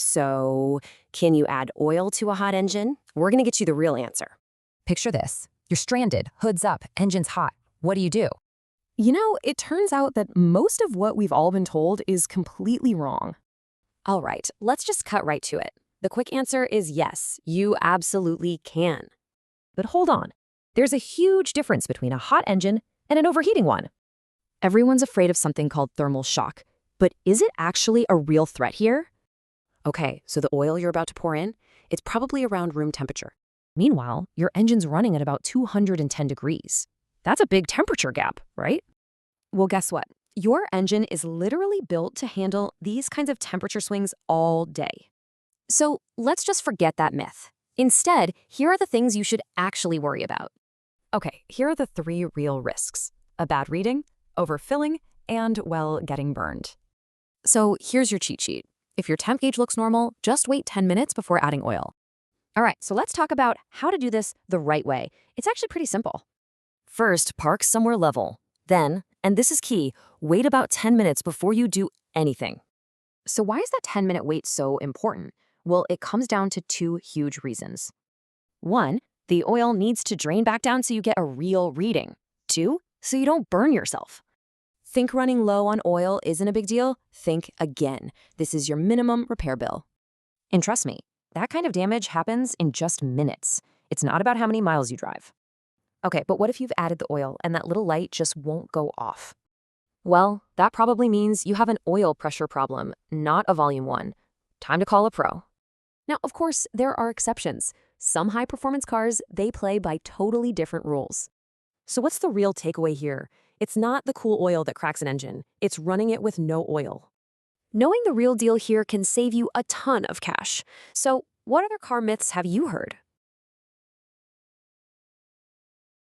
So, can you add oil to a hot engine? We're going to get you the real answer. Picture this. You're stranded, hoods up, engine's hot. What do? It turns out that most of what we've all been told is completely wrong. All right, let's just cut right to it. The quick answer is yes, you absolutely can. But hold on. There's a huge difference between a hot engine and an overheating one. Everyone's afraid of something called thermal shock, but is it actually a real threat here? Okay, so the oil you're about to pour in, it's probably around room temperature. Meanwhile, your engine's running at about 210 degrees. That's a big temperature gap, right? Well, guess what? Your engine is literally built to handle these kinds of temperature swings all day. So let's just forget that myth. Instead, here are the things you should actually worry about. Okay, here are the 3 real risks: a bad reading, overfilling, and, well, getting burned. So here's your cheat sheet. If your temp gauge looks normal, just wait 10 minutes before adding oil. All right, so let's talk about how to do this the right way. It's actually pretty simple. First, park somewhere level. Then, and this is key, wait about 10 minutes before you do anything. So why is that 10-minute wait so important? Well, it comes down to 2 huge reasons. 1, the oil needs to drain back down so you get a real reading. 2, so you don't burn yourself. Think running low on oil isn't a big deal? Think again. This is your minimum repair bill. And trust me, that kind of damage happens in just minutes. It's not about how many miles you drive. Okay, but what if you've added the oil and that little light just won't go off? Well, that probably means you have an oil pressure problem, not a volume one. Time to call a pro. Now, of course, there are exceptions. Some high-performance cars, they play by totally different rules. So what's the real takeaway here? It's not the cool oil that cracks an engine. It's running it with no oil. Knowing the real deal here can save you a ton of cash. So what other car myths have you heard?